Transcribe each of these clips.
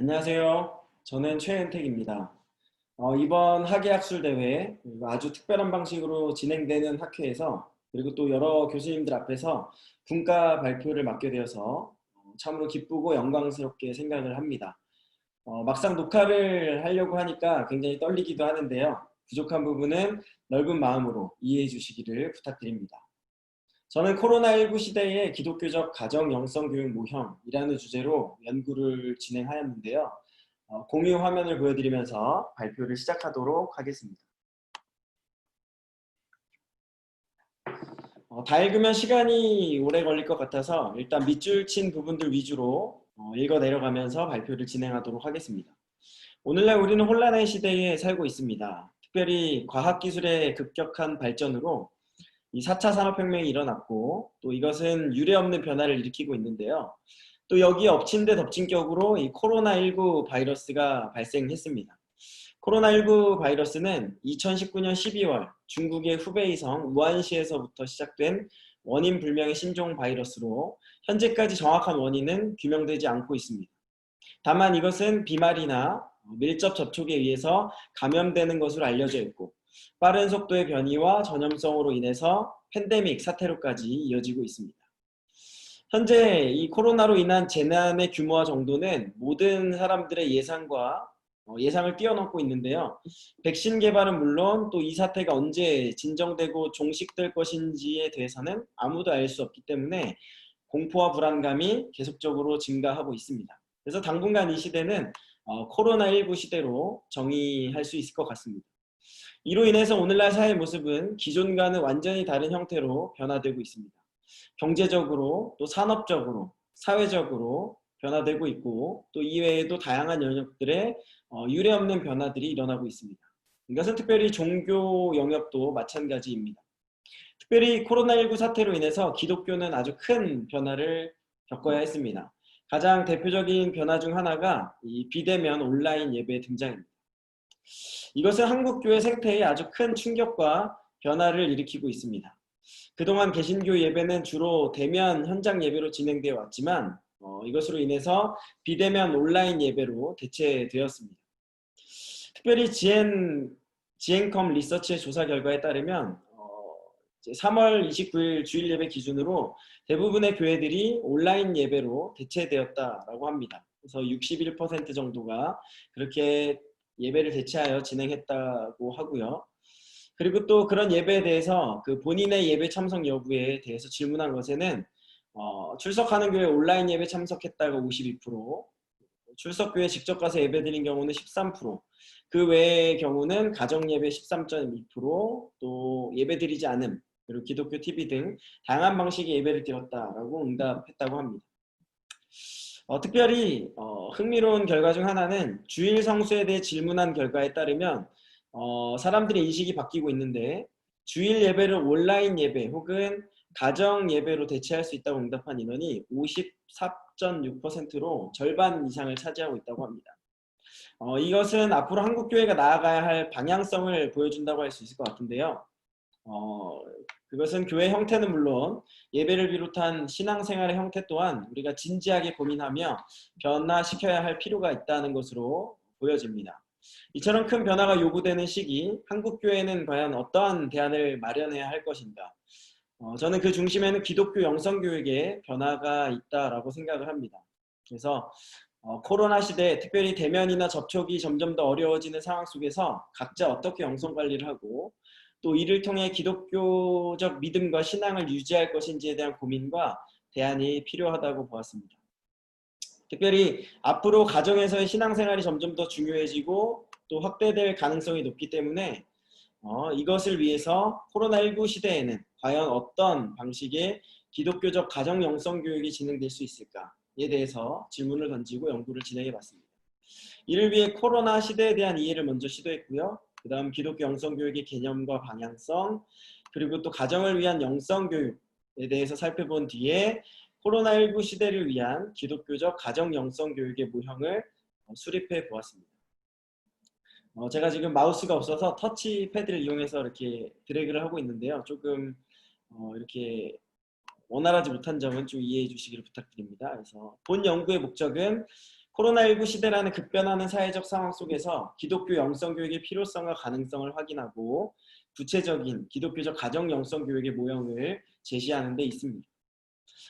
안녕하세요. 저는 최은택입니다. 이번 학예학술대회 그리고 아주 특별한 방식으로 진행되는 학회에서 그리고 또 여러 교수님들 앞에서 분과 발표를 맡게 되어서 참으로 기쁘고 영광스럽게 생각을 합니다. 막상 녹화를 하려고 하니까 굉장히 떨리기도 하는데요. 부족한 부분은 넓은 마음으로 이해해 주시기를 부탁드립니다. 저는 코로나19 시대의 기독교적 가정 영성 교육 모형이라는 주제로 연구를 진행하였는데요. 공유 화면을 보여드리면서 발표를 시작하도록 하겠습니다. 다 읽으면 시간이 오래 걸릴 것 같아서 일단 밑줄 친 부분들 위주로 읽어 내려가면서 발표를 진행하도록 하겠습니다. 오늘날 우리는 혼란의 시대에 살고 있습니다. 특별히 과학기술의 급격한 발전으로 이 4차 산업혁명이 일어났고 또 이것은 유례없는 변화를 일으키고 있는데요. 또 여기에 엎친 데 덮친 격으로 이 코로나19 바이러스가 발생했습니다. 코로나19 바이러스는 2019년 12월 중국의 후베이성 우한시에서부터 시작된 원인 불명의 신종 바이러스로 현재까지 정확한 원인은 규명되지 않고 있습니다. 다만 이것은 비말이나 밀접 접촉에 의해서 감염되는 것으로 알려져 있고 빠른 속도의 변이와 전염성으로 인해서 팬데믹 사태로까지 이어지고 있습니다. 현재 이 코로나로 인한 재난의 규모와 정도는 모든 사람들의 예상을 뛰어넘고 있는데요. 백신 개발은 물론 또 이 사태가 언제 진정되고 종식될 것인지에 대해서는 아무도 알 수 없기 때문에 공포와 불안감이 계속적으로 증가하고 있습니다. 그래서 당분간 이 시대는 코로나19 시대로 정의할 수 있을 것 같습니다. 이로 인해서 오늘날 사회 모습은 기존과는 완전히 다른 형태로 변화되고 있습니다. 경제적으로 또 산업적으로 사회적으로 변화되고 있고 또 이외에도 다양한 영역들의 유례없는 변화들이 일어나고 있습니다. 이것은 특별히 종교 영역도 마찬가지입니다. 특별히 코로나19 사태로 인해서 기독교는 아주 큰 변화를 겪어야 했습니다. 가장 대표적인 변화 중 하나가 이 비대면 온라인 예배 등장입니다. 이것은 한국교회 생태에 아주 큰 충격과 변화를 일으키고 있습니다. 그동안 개신교 예배는 주로 대면 현장 예배로 진행되어 왔지만 이것으로 인해서 비대면 온라인 예배로 대체되었습니다. 특별히 지앤컴 리서치의 조사 결과에 따르면 3월 29일 주일 예배 기준으로 대부분의 교회들이 온라인 예배로 대체되었다라고 합니다. 그래서 61% 정도가 그렇게 예배를 대체하여 진행했다고 하고요. 그리고 또 그런 예배에 대해서 그 본인의 예배 참석 여부에 대해서 질문한 것에는 출석하는 교회 온라인 예배 참석했다가 52%, 출석교회 직접 가서 예배드린 경우는 13%, 그 외의 경우는 가정예배 13.2%, 또 예배드리지 않음, 그리고 기독교 TV 등 다양한 방식의 예배를 드렸다라고 응답했다고 합니다. 특별히 흥미로운 결과 중 하나는 주일 성수에 대해 질문한 결과에 따르면 사람들의 인식이 바뀌고 있는데 주일 예배를 온라인 예배 혹은 가정 예배로 대체할 수 있다고 응답한 인원이 54.6%로 절반 이상을 차지하고 있다고 합니다. 이것은 앞으로 한국교회가 나아가야 할 방향성을 보여준다고 할 수 있을 것 같은데요. 그것은 교회 형태는 물론 예배를 비롯한 신앙생활의 형태 또한 우리가 진지하게 고민하며 변화시켜야 할 필요가 있다는 것으로 보여집니다. 이처럼 큰 변화가 요구되는 시기, 한국교회는 과연 어떠한 대안을 마련해야 할 것인가? 저는 그 중심에는 기독교 영성교육의 변화가 있다라고 생각을 합니다. 그래서 코로나 시대에 특별히 대면이나 접촉이 점점 더 어려워지는 상황 속에서 각자 어떻게 영성관리를 하고 또 이를 통해 기독교적 믿음과 신앙을 유지할 것인지에 대한 고민과 대안이 필요하다고 보았습니다. 특별히 앞으로 가정에서의 신앙생활이 점점 더 중요해지고 또 확대될 가능성이 높기 때문에 이것을 위해서 코로나19 시대에는 과연 어떤 방식의 기독교적 가정 영성 교육이 진행될 수 있을까에 대해서 질문을 던지고 연구를 진행해 봤습니다. 이를 위해 코로나 시대에 대한 이해를 먼저 시도했고요. 그 다음 기독교 영성 교육의 개념과 방향성, 그리고 또 가정을 위한 영성 교육에 대해서 살펴본 뒤에 코로나19 시대를 위한 기독교적 가정 영성 교육의 모형을 수립해 보았습니다. 제가 지금 마우스가 없어서 터치패드를 이용해서 이렇게 드래그를 하고 있는데요. 조금 이렇게 원활하지 못한 점은 좀 이해해 주시기를 부탁드립니다. 그래서 본 연구의 목적은 코로나19 시대라는 급변하는 사회적 상황 속에서 기독교 영성교육의 필요성과 가능성을 확인하고 구체적인 기독교적 가정 영성교육의 모형을 제시하는 데 있습니다.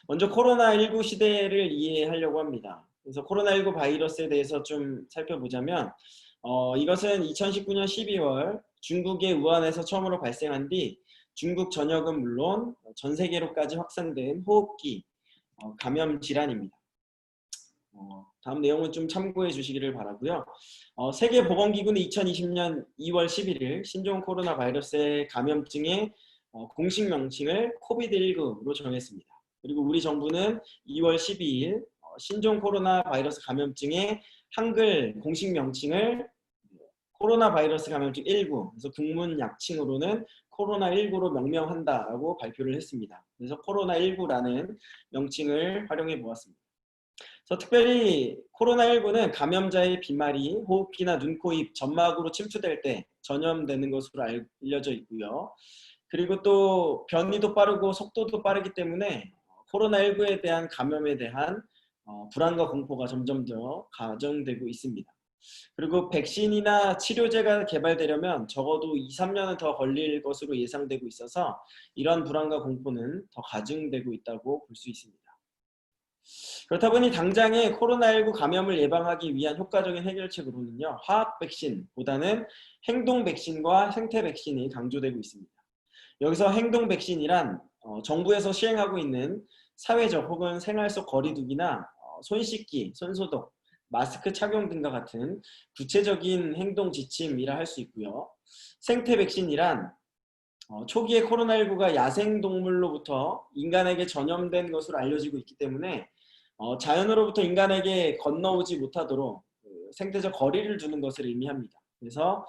먼저 코로나19 시대를 이해하려고 합니다. 그래서 코로나19 바이러스에 대해서 좀 살펴보자면 이것은 2019년 12월 중국의 우한에서 처음으로 발생한 뒤 중국 전역은 물론 전 세계로까지 확산된 호흡기 감염 질환입니다. 다음 내용은 좀 참고해 주시기를 바라고요. 세계보건기구는 2020년 2월 11일 신종 코로나 바이러스의 감염증의 공식 명칭을 코비드19로 정했습니다. 그리고 우리 정부는 2월 12일 신종 코로나 바이러스 감염증의 한글 공식 명칭을 코로나 바이러스 감염증 19, 그래서 국문 약칭으로는 코로나19로 명명한다라고 발표를 했습니다. 그래서 코로나19라는 명칭을 활용해 보았습니다. 그래서 특별히 코로나19는 감염자의 비말이 호흡기나 눈, 코, 입, 점막으로 침투될 때 전염되는 것으로 알려져 있고요. 그리고 또 변이도 빠르고 속도도 빠르기 때문에 코로나19에 대한 감염에 대한 불안과 공포가 점점 더 가중되고 있습니다. 그리고 백신이나 치료제가 개발되려면 적어도 2, 3년은 더 걸릴 것으로 예상되고 있어서 이런 불안과 공포는 더 가중되고 있다고 볼 수 있습니다. 그렇다 보니 당장의 코로나19 감염을 예방하기 위한 효과적인 해결책으로는요, 화학 백신보다는 행동 백신과 생태 백신이 강조되고 있습니다. 여기서 행동 백신이란 정부에서 시행하고 있는 사회적 혹은 생활 속 거리두기나 손 씻기, 손 소독, 마스크 착용 등과 같은 구체적인 행동 지침이라 할 수 있고요. 생태 백신이란 초기에 코로나19가 야생동물로부터 인간에게 전염된 것으로 알려지고 있기 때문에 자연으로부터 인간에게 건너오지 못하도록 생태적 거리를 두는 것을 의미합니다. 그래서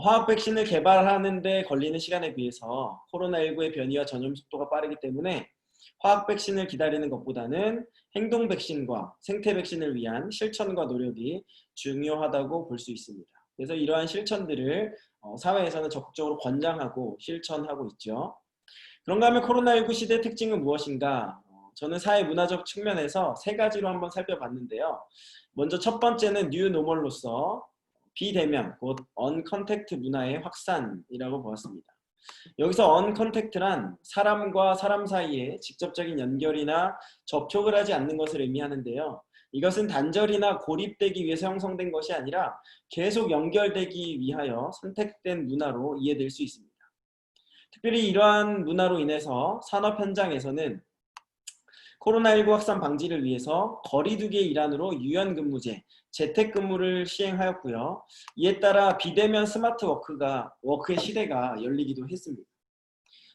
화학 백신을 개발하는 데 걸리는 시간에 비해서 코로나19의 변이와 전염 속도가 빠르기 때문에 화학 백신을 기다리는 것보다는 행동 백신과 생태 백신을 위한 실천과 노력이 중요하다고 볼 수 있습니다. 그래서 이러한 실천들을 사회에서는 적극적으로 권장하고 실천하고 있죠. 그런가 하면 코로나19 시대의 특징은 무엇인가? 저는 사회 문화적 측면에서 세 가지로 한번 살펴봤는데요. 먼저 첫 번째는 뉴 노멀로서 비대면, 곧 언컨택트 문화의 확산이라고 보았습니다. 여기서 언컨택트란 사람과 사람 사이에 직접적인 연결이나 접촉을 하지 않는 것을 의미하는데요. 이것은 단절이나 고립되기 위해서 형성된 것이 아니라 계속 연결되기 위하여 선택된 문화로 이해될 수 있습니다. 특별히 이러한 문화로 인해서 산업 현장에서는 코로나19 확산 방지를 위해서 거리두기의 일환으로 유연근무제, 재택근무를 시행하였고요. 이에 따라 비대면 스마트 워크의 시대가 열리기도 했습니다.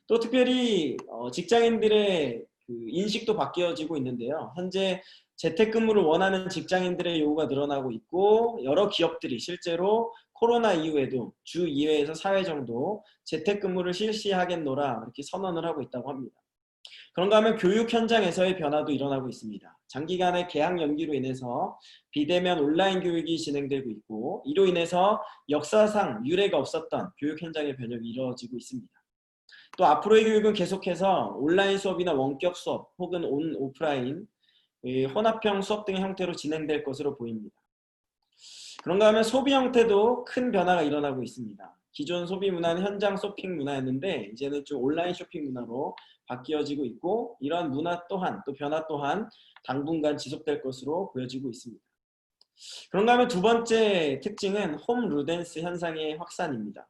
또 특별히 직장인들의 인식도 바뀌어지고 있는데요. 현재 재택근무를 원하는 직장인들의 요구가 늘어나고 있고 여러 기업들이 실제로 코로나 이후에도 주 2회에서 4회 정도 재택근무를 실시하겠노라 이렇게 선언을 하고 있다고 합니다. 그런가 하면 교육 현장에서의 변화도 일어나고 있습니다. 장기간의 개학 연기로 인해서 비대면 온라인 교육이 진행되고 있고 이로 인해서 역사상 유례가 없었던 교육 현장의 변혁이 이루어지고 있습니다. 또 앞으로의 교육은 계속해서 온라인 수업이나 원격 수업 혹은 오프라인 혼합형 수업 등의 형태로 진행될 것으로 보입니다. 그런가 하면 소비 형태도 큰 변화가 일어나고 있습니다. 기존 소비 문화는 현장 쇼핑 문화였는데 이제는 좀 온라인 쇼핑 문화로 바뀌어지고 있고 이러한 문화 또한 또 변화 또한 당분간 지속될 것으로 보여지고 있습니다. 그런가 하면 두 번째 특징은 홈 루덴스 현상의 확산입니다.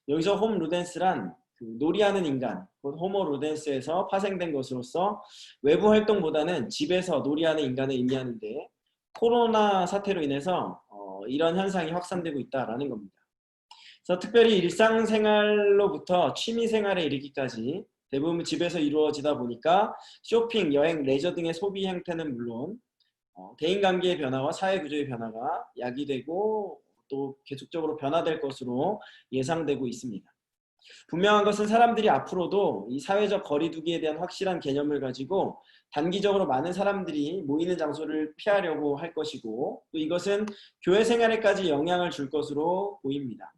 여기서 홈 루덴스란 놀이하는 인간, 호모 루덴스에서 파생된 것으로서 외부 활동보다는 집에서 놀이하는 인간을 의미하는데 코로나 사태로 인해서 이런 현상이 확산되고 있다는 겁니다. 그래서 특별히 일상생활로부터 취미생활에 이르기까지 대부분 집에서 이루어지다 보니까 쇼핑, 여행, 레저 등의 소비 형태는 물론 대인관계의 변화와 사회구조의 변화가 야기되고 또 계속적으로 변화될 것으로 예상되고 있습니다. 분명한 것은 사람들이 앞으로도 이 사회적 거리두기에 대한 확실한 개념을 가지고 단기적으로 많은 사람들이 모이는 장소를 피하려고 할 것이고 또 이것은 교회 생활에까지 영향을 줄 것으로 보입니다.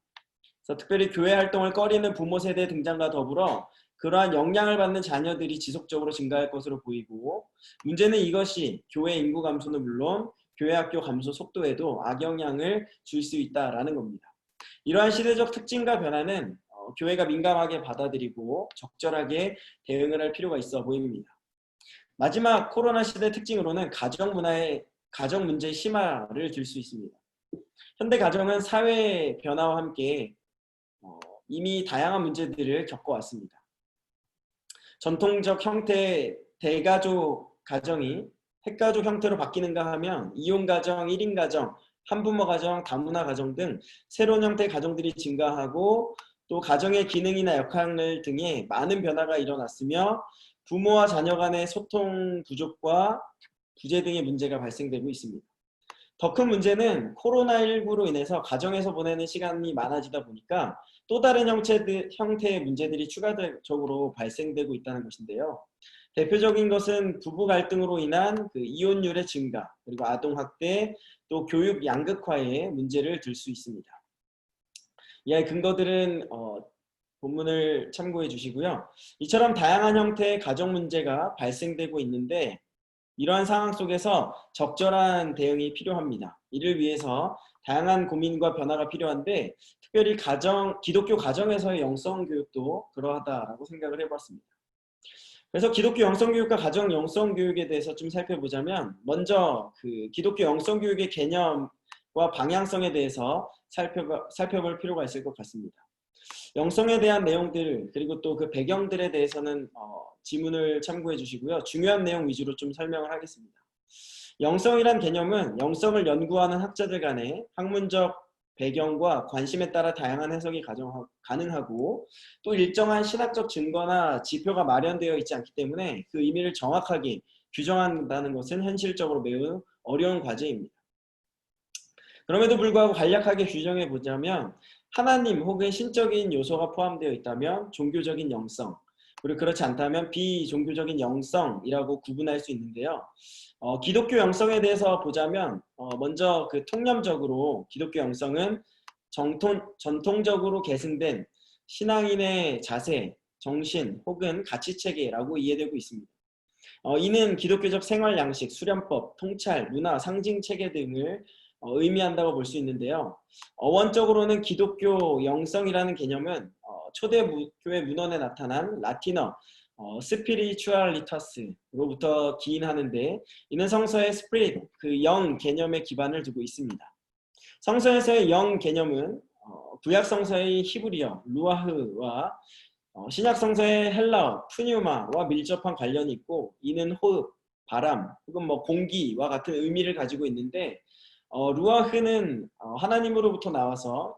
그래서 특별히 교회 활동을 꺼리는 부모 세대 등장과 더불어 그러한 영향을 받는 자녀들이 지속적으로 증가할 것으로 보이고 문제는 이것이 교회 인구 감소는 물론 교회학교 감소 속도에도 악영향을 줄 수 있다라는 겁니다. 이러한 시대적 특징과 변화는 교회가 민감하게 받아들이고 적절하게 대응을 할 필요가 있어 보입니다. 마지막 코로나 시대 특징으로는 가정 문제의 심화를 들 수 있습니다. 현대 가정은 사회 변화와 함께 이미 다양한 문제들을 겪어왔습니다. 전통적 형태의 대가족 가정이 핵가족 형태로 바뀌는가 하면 이혼 가정, 1인 가정, 한부모 가정, 다문화 가정 등 새로운 형태의 가정들이 증가하고 또 가정의 기능이나 역할 등의 많은 변화가 일어났으며 부모와 자녀 간의 소통 부족과 부재 등의 문제가 발생되고 있습니다. 더 큰 문제는 코로나19로 인해서 가정에서 보내는 시간이 많아지다 보니까 또 다른 형태의 문제들이 추가적으로 발생되고 있다는 것인데요. 대표적인 것은 부부 갈등으로 인한 이혼율의 증가, 그리고 아동학대, 또 교육 양극화의 문제를 들 수 있습니다. 이 근거들은 본문을 참고해 주시고요. 이처럼 다양한 형태의 가정 문제가 발생되고 있는데 이러한 상황 속에서 적절한 대응이 필요합니다. 이를 위해서 다양한 고민과 변화가 필요한데 특별히 기독교 가정에서의 영성 교육도 그러하다라고 생각을 해봤습니다. 그래서 기독교 영성 교육과 가정 영성 교육에 대해서 좀 살펴보자면 먼저 기독교 영성 교육의 개념과 방향성에 대해서 살펴볼 필요가 있을 것 같습니다. 영성에 대한 내용들 그리고 또 그 배경들에 대해서는 지문을 참고해 주시고요. 중요한 내용 위주로 좀 설명을 하겠습니다. 영성이란 개념은 영성을 연구하는 학자들 간의 학문적 배경과 관심에 따라 다양한 해석이 가능하고 또 일정한 신학적 증거나 지표가 마련되어 있지 않기 때문에 그 의미를 정확하게 규정한다는 것은 현실적으로 매우 어려운 과제입니다. 그럼에도 불구하고 간략하게 규정해 보자면 하나님 혹은 신적인 요소가 포함되어 있다면 종교적인 영성, 그리고 그렇지 않다면 비종교적인 영성이라고 구분할 수 있는데요. 기독교 영성에 대해서 보자면 먼저 통념적으로 기독교 영성은 전통적으로 계승된 신앙인의 자세, 정신 혹은 가치체계라고 이해되고 있습니다. 이는 기독교적 생활 양식, 수련법, 통찰, 문화, 상징체계 등을 의미한다고 볼 수 있는데요. 원적으로는 기독교 영성이라는 개념은 초대교회 문헌에 나타난 라틴어 스피리추알리타스로부터 기인하는데 이는 성서의 스피릿, 영 개념에 기반을 두고 있습니다. 성서에서의 영 개념은 구약 성서의 히브리어 루아흐와 신약 성서의 헬라어 푸뉴마와 밀접한 관련이 있고 이는 호흡, 바람 혹은 공기와 같은 의미를 가지고 있는데 루아흐는 하나님으로부터 나와서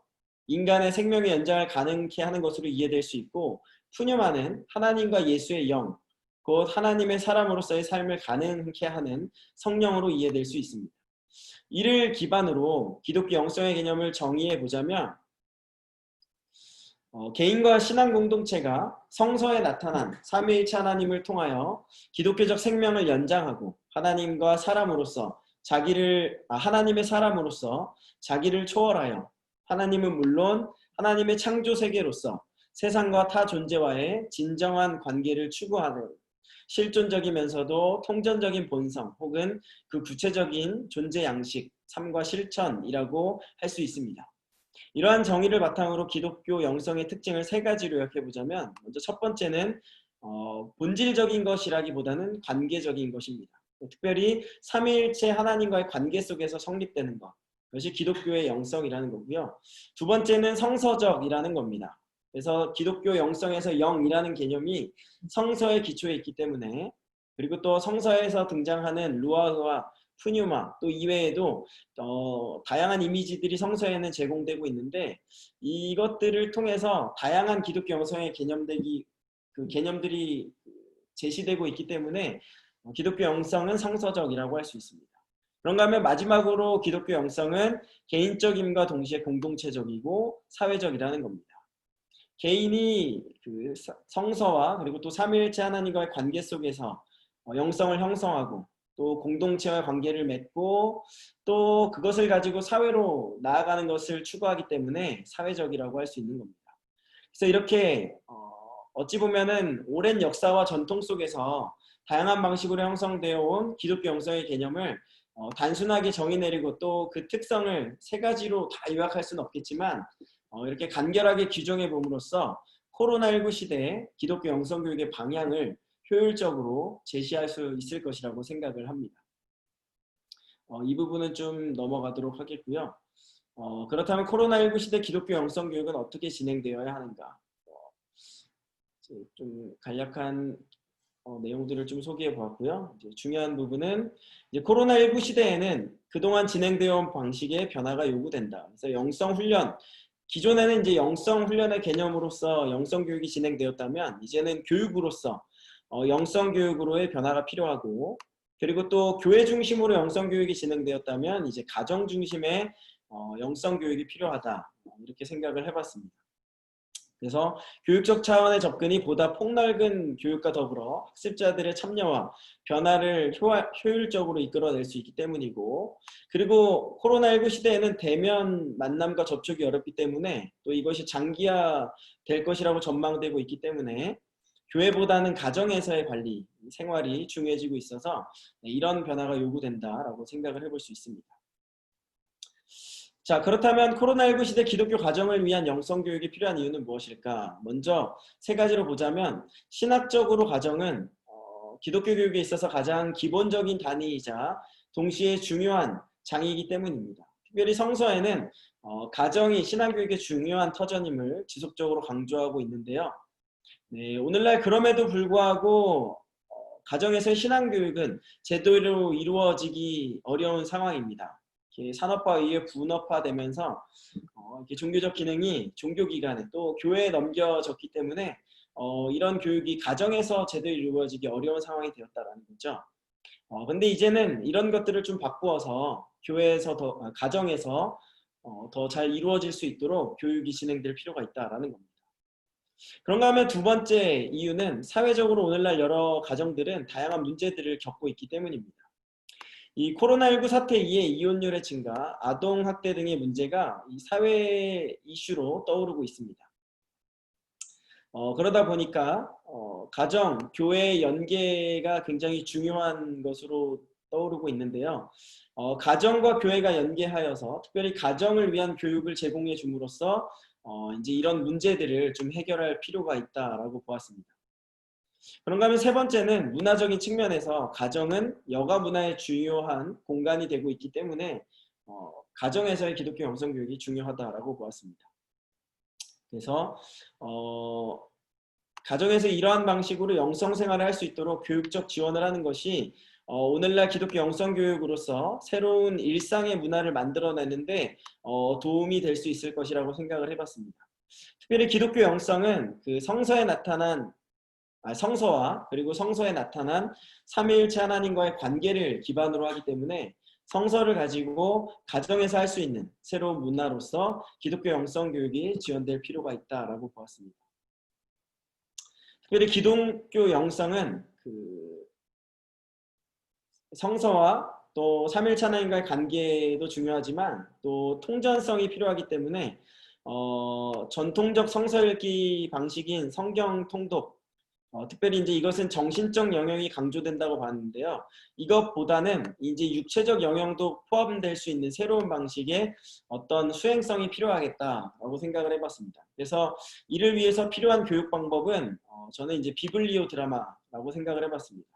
인간의 생명의 연장을 가능케 하는 것으로 이해될 수 있고 푸뉴마는 하나님과 예수의 영, 곧 하나님의 사람으로서의 삶을 가능케 하는 성령으로 이해될 수 있습니다. 이를 기반으로 기독교 영성의 개념을 정의해 보자면 개인과 신앙 공동체가 성서에 나타난 삼위일체 하나님을 통하여 기독교적 생명을 연장하고 하나님과 사람으로서 하나님의 사람으로서 자기를 초월하여 하나님은 물론 하나님의 창조 세계로서 세상과 타 존재와의 진정한 관계를 추구하는 실존적이면서도 통전적인 본성 혹은 그 구체적인 존재 양식, 삶과 실천이라고 할 수 있습니다. 이러한 정의를 바탕으로 기독교 영성의 특징을 세 가지로 요약해보자면 먼저 첫 번째는 본질적인 것이라기보다는 관계적인 것입니다. 특별히 삼위일체 하나님과의 관계 속에서 성립되는 것, 그것이 기독교의 영성이라는 거고요. 두 번째는 성서적이라는 겁니다. 그래서 기독교 영성에서 영이라는 개념이 성서의 기초에 있기 때문에 그리고 또 성서에서 등장하는 루아흐와 푸뉴마 또 이외에도 다양한 이미지들이 성서에는 제공되고 있는데 이것들을 통해서 다양한 기독교 영성의 개념들이 제시되고 있기 때문에 기독교 영성은 성서적이라고 할 수 있습니다. 그런가 하면 마지막으로 기독교 영성은 개인적임과 동시에 공동체적이고 사회적이라는 겁니다. 개인이 성서와 그리고 또 삼위일체 하나님과의 관계 속에서 영성을 형성하고 또 공동체와 관계를 맺고 또 그것을 가지고 사회로 나아가는 것을 추구하기 때문에 사회적이라고 할 수 있는 겁니다. 그래서 이렇게 어찌 보면은 오랜 역사와 전통 속에서 다양한 방식으로 형성되어 온 기독교 영성의 개념을 단순하게 정의 내리고 또 그 특성을 세 가지로 다 요약할 수는 없겠지만 이렇게 간결하게 규정해 봄으로써 코로나19 시대에 기독교 영성교육의 방향을 효율적으로 제시할 수 있을 것이라고 생각을 합니다. 이 부분은 좀 넘어가도록 하겠고요. 그렇다면 코로나19 시대 기독교 영성교육은 어떻게 진행되어야 하는가? 좀 간략한 내용들을 좀 소개해 보았고요. 이제 중요한 부분은 이제 코로나19 시대에는 그동안 진행되어 온 방식의 변화가 요구된다. 그래서 영성훈련, 기존에는 이제 영성훈련의 개념으로서 영성교육이 진행되었다면 이제는 교육으로서 영성교육으로의 변화가 필요하고, 그리고 또 교회 중심으로 영성교육이 진행되었다면 이제 가정 중심의 영성교육이 필요하다. 이렇게 생각을 해봤습니다. 그래서 교육적 차원의 접근이 보다 폭넓은 교육과 더불어 학습자들의 참여와 변화를 효율적으로 이끌어낼 수 있기 때문이고, 그리고 코로나19 시대에는 대면 만남과 접촉이 어렵기 때문에 또 이것이 장기화될 것이라고 전망되고 있기 때문에 교회보다는 가정에서의 관리, 생활이 중요해지고 있어서 이런 변화가 요구된다라고 생각을 해볼 수 있습니다. 자, 그렇다면 코로나19 시대 기독교 가정을 위한 영성교육이 필요한 이유는 무엇일까? 먼저 세 가지로 보자면, 신학적으로 가정은 기독교 교육에 있어서 가장 기본적인 단위이자 동시에 중요한 장이기 때문입니다. 특별히 성서에는 가정이 신앙교육의 중요한 터전임을 지속적으로 강조하고 있는데요. 네, 오늘날 그럼에도 불구하고 가정에서의 신앙교육은 제대로 이루어지기 어려운 상황입니다. 산업화에 의해 분업화되면서 이렇게 종교적 기능이 종교기관에 또 교회에 넘겨졌기 때문에 이런 교육이 가정에서 제대로 이루어지기 어려운 상황이 되었다라는 거죠. 근데 이제는 이런 것들을 좀 바꾸어서 교회에서 가정에서 더 잘 이루어질 수 있도록 교육이 진행될 필요가 있다라는 겁니다. 그런가 하면 두 번째 이유는 사회적으로 오늘날 여러 가정들은 다양한 문제들을 겪고 있기 때문입니다. 이 코로나19 사태 이후에 이혼율의 증가, 아동학대 등의 문제가 이 사회 이슈로 떠오르고 있습니다. 그러다 보니까 가정, 교회의 연계가 굉장히 중요한 것으로 떠오르고 있는데요. 가정과 교회가 연계하여서 특별히 가정을 위한 교육을 제공해 줌으로써 이제 이런 문제들을 좀 해결할 필요가 있다라고 보았습니다. 그런가 하면 세 번째는 문화적인 측면에서 가정은 여가 문화의 중요한 공간이 되고 있기 때문에 가정에서의 기독교 영성교육이 중요하다라고 보았습니다. 그래서 가정에서 이러한 방식으로 영성생활을 할 수 있도록 교육적 지원을 하는 것이 오늘날 기독교 영성교육으로서 새로운 일상의 문화를 만들어내는데 도움이 될 수 있을 것이라고 생각을 해봤습니다. 특별히 기독교 영성은 그 성서와 그리고 성서에 나타난 삼위일체 하나님과의 관계를 기반으로 하기 때문에 성서를 가지고 가정에서 할 수 있는 새로운 문화로서 기독교 영성교육이 지원될 필요가 있다라고 보았습니다. 특별히 기독교 영성은 그 성서와 또 삼위일체 하나님과의 관계도 중요하지만 또 통전성이 필요하기 때문에 전통적 성서 읽기 방식인 성경 통독, 특별히 이제 이것은 정신적 영역이 강조된다고 봤는데요. 이것보다는 이제 육체적 영역도 포함될 수 있는 새로운 방식의 어떤 수행성이 필요하겠다라고 생각을 해봤습니다. 그래서 이를 위해서 필요한 교육 방법은 저는 이제 비블리오 드라마라고 생각을 해봤습니다.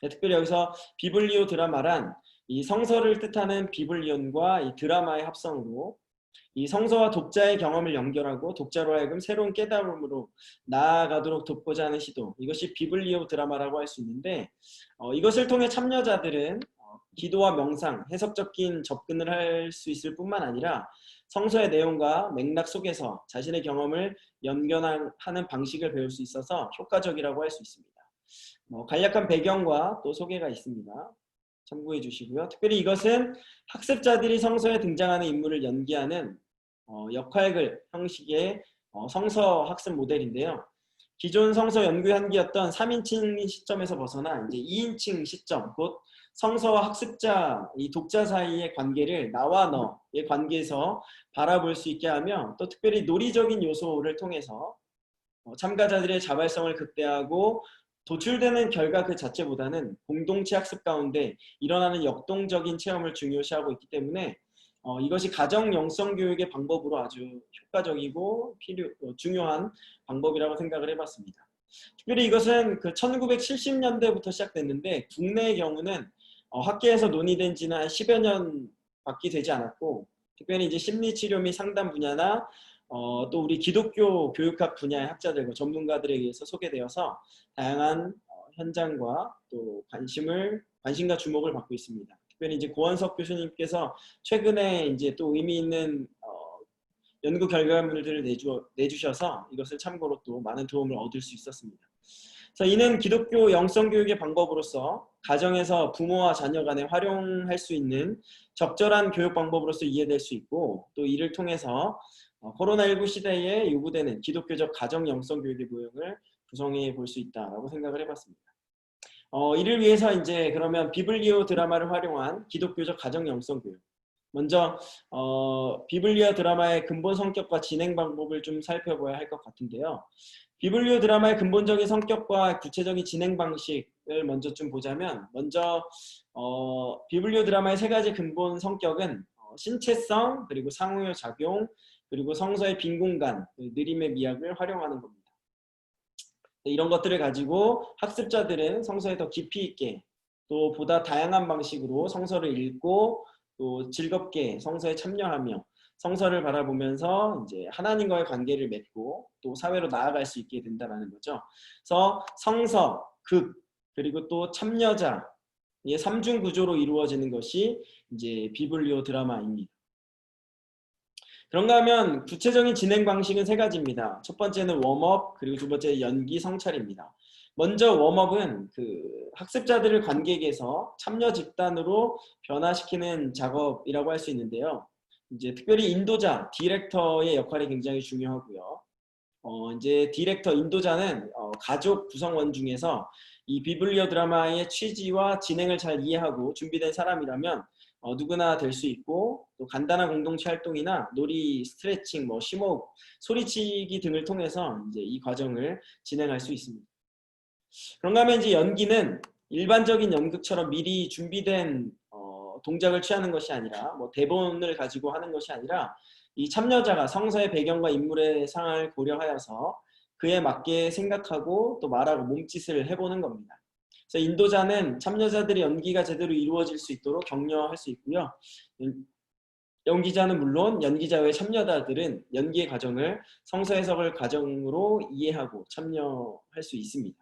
특별히 여기서 비블리오 드라마란 이 성서를 뜻하는 비블리온과 이 드라마의 합성으로 이 성서와 독자의 경험을 연결하고 독자로 하여금 새로운 깨달음으로 나아가도록 돕고자 하는 시도, 이것이 비블리오 드라마라고 할 수 있는데 이것을 통해 참여자들은 기도와 명상, 해석적인 접근을 할 수 있을 뿐만 아니라 성서의 내용과 맥락 속에서 자신의 경험을 연결하는 방식을 배울 수 있어서 효과적이라고 할 수 있습니다. 간략한 배경과 또 소개가 있습니다. 참고해 주시고요. 특별히 이것은 학습자들이 성서에 등장하는 인물을 연기하는 역할글 형식의 성서 학습 모델인데요. 기존 성서 연구 한계였던 3인칭 시점에서 벗어나 이제 2인칭 시점, 곧 성서와 학습자, 이 독자 사이의 관계를 나와 너의 관계에서 바라볼 수 있게 하며, 또 특별히 논리적인 요소를 통해서 참가자들의 자발성을 극대화하고 도출되는 결과 그 자체보다는 공동체 학습 가운데 일어나는 역동적인 체험을 중요시하고 있기 때문에 이것이 가정 영성 교육의 방법으로 아주 효과적이고 중요한 방법이라고 생각을 해봤습니다. 특별히 이것은 그 1970년대부터 시작됐는데 국내의 경우는 학계에서 논의된 지는 한 10여 년밖에 되지 않았고, 특별히 이제 심리치료 및 상담 분야나 또 우리 기독교 교육학 분야의 학자들과 전문가들에 의해서 소개되어서 다양한 현장과 또 관심과 주목을 받고 있습니다. 특별히 이제 고원석 교수님께서 최근에 이제 또 의미 있는 연구 결과물들을 내주셔서 이것을 참고로 또 많은 도움을 얻을 수 있었습니다. 그래서 이는 기독교 영성교육의 방법으로서 가정에서 부모와 자녀 간에 활용할 수 있는 적절한 교육 방법으로서 이해될 수 있고, 또 이를 통해서 코로나19 시대에 요구되는 기독교적 가정 영성교육의 모형을 구성해 볼 수 있다라고 생각을 해봤습니다. 이를 위해서 이제 그러면 비블리오 드라마를 활용한 기독교적 가정 영성교육. 먼저 비블리오 드라마의 근본 성격과 진행 방법을 좀 살펴봐야 할 것 같은데요. 비블리오 드라마의 근본적인 성격과 구체적인 진행 방식을 먼저 좀 보자면, 먼저 비블리오 드라마의 세 가지 근본 성격은 신체성, 그리고 상호작용 작용, 그리고 성서의 빈 공간, 느림의 미학을 활용하는 겁니다. 이런 것들을 가지고 학습자들은 성서에 더 깊이 있게 또 보다 다양한 방식으로 성서를 읽고 또 즐겁게 성서에 참여하며 성서를 바라보면서 이제 하나님과의 관계를 맺고 또 사회로 나아갈 수 있게 된다는 거죠. 그래서 성서, 극, 그리고 또 참여자, 이 삼중 구조로 이루어지는 것이 이제 비블리오 드라마입니다. 그런가 하면 구체적인 진행 방식은 세 가지입니다. 첫 번째는 웜업, 그리고 두 번째 연기, 성찰입니다. 먼저 웜업은 그 학습자들을 관객에서 참여 집단으로 변화시키는 작업이라고 할 수 있는데요. 이제 특별히 인도자, 디렉터의 역할이 굉장히 중요하고요. 이제 디렉터, 인도자는 가족 구성원 중에서 이 비블리오 드라마의 취지와 진행을 잘 이해하고 준비된 사람이라면 누구나 될 수 있고, 또 간단한 공동체 활동이나 놀이, 스트레칭, 심호흡, 소리치기 등을 통해서 이제 이 과정을 진행할 수 있습니다. 그런가 하면 이제 연기는 일반적인 연극처럼 미리 준비된 동작을 취하는 것이 아니라 대본을 가지고 하는 것이 아니라 이 참여자가 성서의 배경과 인물의 상황을 고려하여서 그에 맞게 생각하고 또 말하고 몸짓을 해보는 겁니다. 그래서 인도자는 참여자들의 연기가 제대로 이루어질 수 있도록 격려할 수 있고요. 연기자는 물론 연기자 외 참여자들은 연기의 과정을 성서 해석을 과정으로 이해하고 참여할 수 있습니다.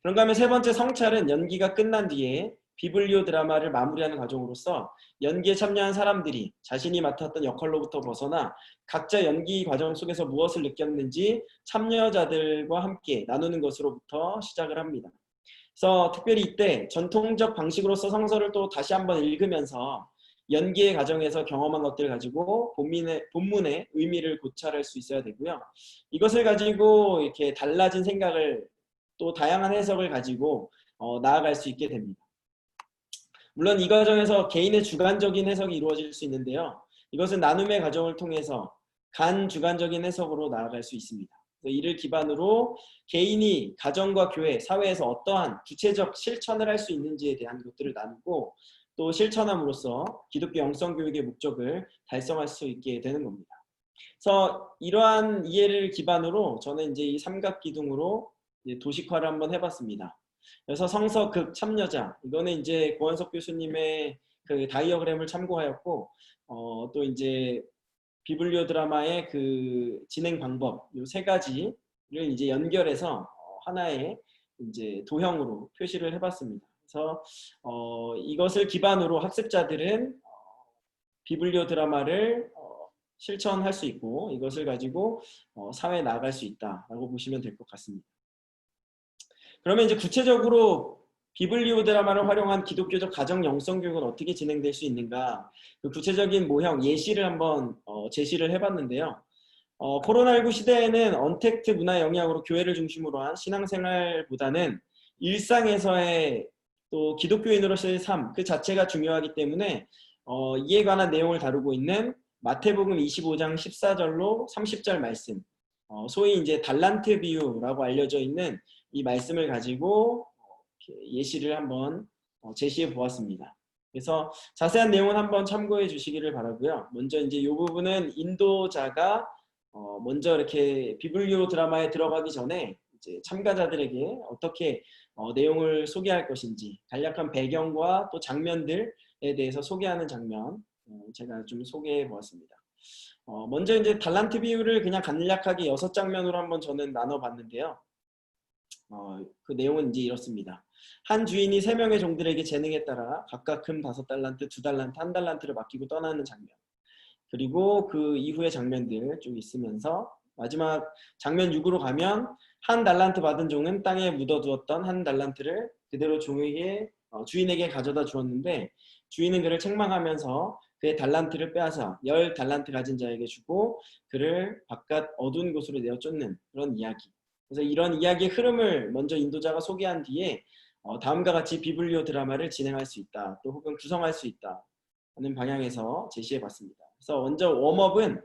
그런가 하면 세 번째 성찰은 연기가 끝난 뒤에 비블리오 드라마를 마무리하는 과정으로서 연기에 참여한 사람들이 자신이 맡았던 역할로부터 벗어나 각자 연기 과정 속에서 무엇을 느꼈는지 참여자들과 함께 나누는 것으로부터 시작을 합니다. 그래서 특별히 이때 전통적 방식으로서 성서를 또 다시 한번 읽으면서 연기의 과정에서 경험한 것들을 가지고 본문의 의미를 고찰할 수 있어야 되고요. 이것을 가지고 이렇게 달라진 생각을 또 다양한 해석을 가지고 나아갈 수 있게 됩니다. 물론 이 과정에서 개인의 주관적인 해석이 이루어질 수 있는데요. 이것은 나눔의 과정을 통해서 간주관적인 해석으로 나아갈 수 있습니다. 이를 기반으로 개인이 가정과 교회, 사회에서 어떠한 구체적 실천을 할 수 있는지에 대한 것들을 나누고 또 실천함으로써 기독교 영성교육의 목적을 달성할 수 있게 되는 겁니다. 그래서 이러한 이해를 기반으로 저는 이제 이 삼각기둥으로 도식화를 한번 해봤습니다. 그래서 성서, 극, 참여자, 이거는 이제 고원석 교수님의 그 다이어그램을 참고하였고, 또 이제 비블리오 드라마의 그 진행 방법, 이 세 가지를 이제 연결해서 하나의 이제 도형으로 표시를 해봤습니다. 그래서 이것을 기반으로 학습자들은 비블리오 드라마를 실천할 수 있고 이것을 가지고 사회에 나아갈 수 있다라고 보시면 될 것 같습니다. 그러면 이제 구체적으로 비블리오 드라마를 활용한 기독교적 가정 영성 교육은 어떻게 진행될 수 있는가, 그 구체적인 모형 예시를 한번 제시를 해봤는데요. 코로나19 시대에는 언택트 문화 영향으로 교회를 중심으로 한 신앙생활보다는 일상에서의 또 기독교인으로서의 삶 그 자체가 중요하기 때문에 이에 관한 내용을 다루고 있는 마태복음 25장 14절로 30절 말씀, 소위 이제 달란트 비유라고 알려져 있는 이 말씀을 가지고 예시를 한번 제시해 보았습니다. 그래서 자세한 내용은 한번 참고해 주시기를 바라고요. 먼저 이제 이 부분은 인도자가 먼저 이렇게 비블리오 드라마에 들어가기 전에 이제 참가자들에게 어떻게 내용을 소개할 것인지 간략한 배경과 또 장면들에 대해서 소개하는 장면 제가 좀 소개해 보았습니다. 먼저 이제 달란트 비유를 그냥 간략하게 6장면으로 한번 저는 나눠봤는데요. 그 내용은 이제 이렇습니다. 한 주인이 3명의 종들에게 재능에 따라 각각 금 5달란트, 2달란트, 1달란트를 맡기고 떠나는 장면. 그리고 그 이후의 장면들 쭉 있으면서 마지막 장면 6으로 가면 1달란트 받은 종은 땅에 묻어두었던 1달란트를 그대로 종에게 주인에게 가져다 주었는데 주인은 그를 책망하면서 그의 달란트를 빼앗아 10달란트 가진 자에게 주고 그를 바깥 어두운 곳으로 내어 쫓는 그런 이야기. 그래서 이런 이야기의 흐름을 먼저 인도자가 소개한 뒤에 다음과 같이 비블리오 드라마를 진행할 수 있다. 또 혹은 구성할 수 있다. 하는 방향에서 제시해 봤습니다. 그래서 먼저 웜업은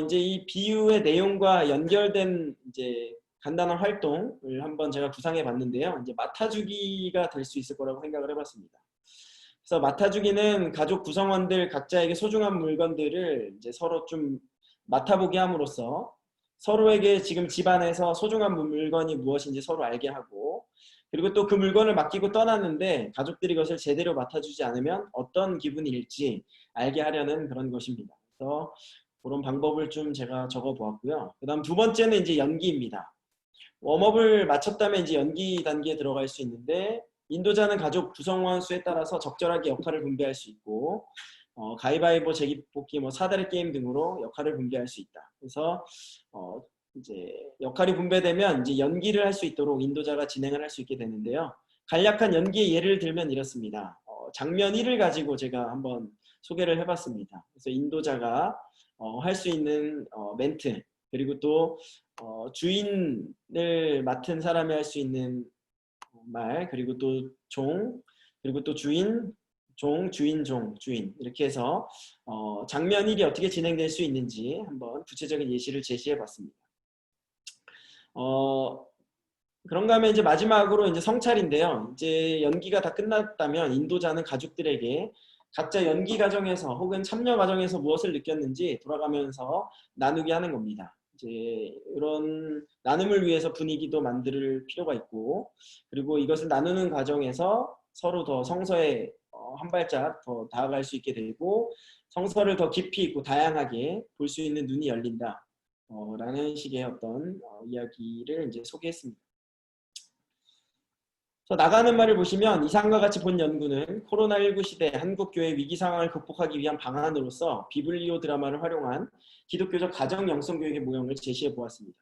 이제 이 비유의 내용과 연결된 이제 간단한 활동을 한번 제가 구상해 봤는데요. 이제 맡아주기가 될 수 있을 거라고 생각을 해봤습니다. 그래서 맡아주기는 가족 구성원들 각자에게 소중한 물건들을 이제 서로 좀 맡아보게 함으로써 서로에게 지금 집안에서 소중한 물건이 무엇인지 서로 알게 하고 그리고 또 그 물건을 맡기고 떠났는데 가족들이 그것을 제대로 맡아주지 않으면 어떤 기분일지 알게 하려는 그런 것입니다. 그래서 그런 방법을 좀 제가 적어 보았고요. 그 다음 두 번째는 이제 연기입니다. 웜업을 마쳤다면 이제 연기 단계에 들어갈 수 있는데 인도자는 가족 구성원 수에 따라서 적절하게 역할을 분배할 수 있고 가위바위보, 제기뽑기, 뭐 사다리 게임 등으로 역할을 분배할 수 있다. 그래서 이제 역할이 분배되면 이제 연기를 할 수 있도록 인도자가 진행을 할 수 있게 되는데요. 간략한 연기의 예를 들면 이렇습니다. 장면 1을 가지고 제가 한번 소개를 해봤습니다. 그래서 인도자가 할 수 있는 멘트 그리고 또 주인을 맡은 사람이 할 수 있는 말 그리고 또 종 그리고 또 주인 종, 주인, 종, 주인 이렇게 해서 장면 1이 어떻게 진행될 수 있는지 한번 구체적인 예시를 제시해 봤습니다. 그런가 하면 이제 마지막으로 이제 성찰인데요. 이제 연기가 다 끝났다면 인도자는 가족들에게 각자 연기 과정에서 혹은 참여 과정에서 무엇을 느꼈는지 돌아가면서 나누게 하는 겁니다. 이제 이런 나눔을 위해서 분위기도 만들 필요가 있고 그리고 이것을 나누는 과정에서 서로 더 성서에 한 발짝 더 다가갈 수 있게 되고 성서를 더 깊이 있고 다양하게 볼 수 있는 눈이 열린다. 라는 식의 어떤 이야기를 이제 소개했습니다. 그래서 나가는 말을 보시면 이상과 같이 본 연구는 코로나19 시대 한국교회 위기 상황을 극복하기 위한 방안으로서 비블리오 드라마를 활용한 기독교적 가정 영성 교육의 모형을 제시해 보았습니다.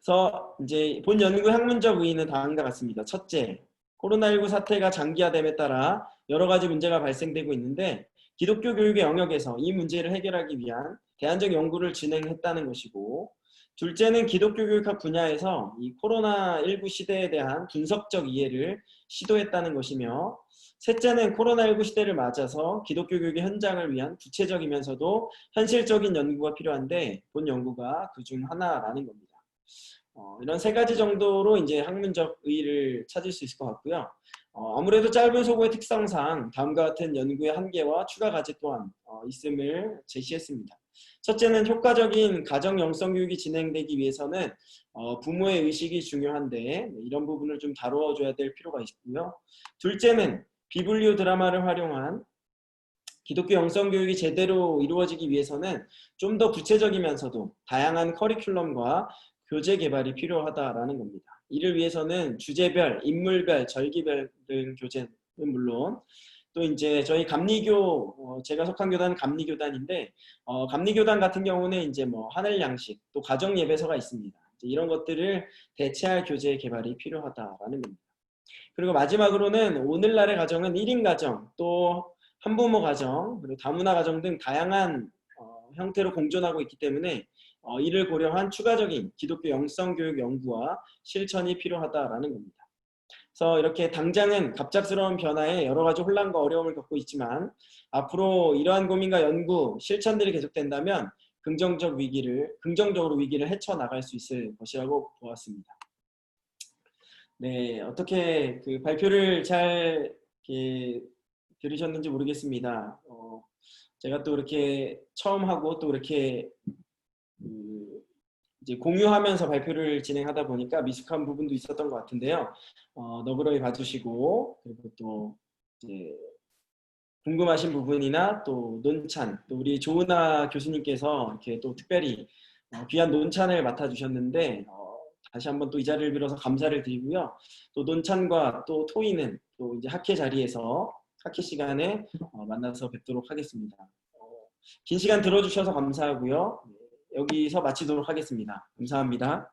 그래서 이제 본 연구 학문적 의의는 다음과 같습니다. 첫째, 코로나19 사태가 장기화됨에 따라 여러 가지 문제가 발생되고 있는데 기독교 교육의 영역에서 이 문제를 해결하기 위한 대안적 연구를 진행했다는 것이고 둘째는 기독교 교육학 분야에서 이 코로나19 시대에 대한 분석적 이해를 시도했다는 것이며 셋째는 코로나19 시대를 맞아서 기독교 교육의 현장을 위한 구체적이면서도 현실적인 연구가 필요한데 본 연구가 그중 하나라는 겁니다. 이런 세 가지 정도로 이제 학문적 의의를 찾을 수 있을 것 같고요. 아무래도 짧은 소고의 특성상 다음과 같은 연구의 한계와 추가 과제 또한 있음을 제시했습니다. 첫째는 효과적인 가정 영성 교육이 진행되기 위해서는 부모의 의식이 중요한데 이런 부분을 좀 다루어줘야 될 필요가 있고요. 둘째는 비블리오 드라마를 활용한 기독교 영성 교육이 제대로 이루어지기 위해서는 좀 더 구체적이면서도 다양한 커리큘럼과 교재 개발이 필요하다라는 겁니다. 이를 위해서는 주제별, 인물별, 절기별 등 교재는 물론 또 이제 저희 감리교 제가 속한 교단은 감리교단인데 감리교단 같은 경우는 이제 뭐 하늘 양식 또 가정 예배서가 있습니다. 이런 것들을 대체할 교재 개발이 필요하다라는 겁니다. 그리고 마지막으로는 오늘날의 가정은 1인 가정 또 한부모 가정 그리고 다문화 가정 등 다양한 형태로 공존하고 있기 때문에 이를 고려한 추가적인 기독교 영성교육 연구와 실천이 필요하다라는 겁니다. 그래서 이렇게 당장은 갑작스러운 변화에 여러 가지 혼란과 어려움을 겪고 있지만 앞으로 이러한 고민과 연구, 실천들이 계속된다면 긍정적으로 위기를 헤쳐나갈 수 있을 것이라고 보았습니다. 네, 어떻게 그 발표를 잘 이렇게 들으셨는지 모르겠습니다. 제가 또 이렇게 처음 하고 또 이렇게 이제 공유하면서 발표를 진행하다 보니까 미숙한 부분도 있었던 것 같은데요. 너그러이 봐주시고, 그리고 또 이제 궁금하신 부분이나 또 논찬, 또 우리 조은아 교수님께서 이렇게 또 특별히 귀한 논찬을 맡아주셨는데, 다시 한번 또 이 자리를 빌어서 감사를 드리고요. 또 논찬과 또 토의는 또 이제 학회 자리에서 학회 시간에 만나서 뵙도록 하겠습니다. 긴 시간 들어주셔서 감사하고요. 여기서 마치도록 하겠습니다. 감사합니다.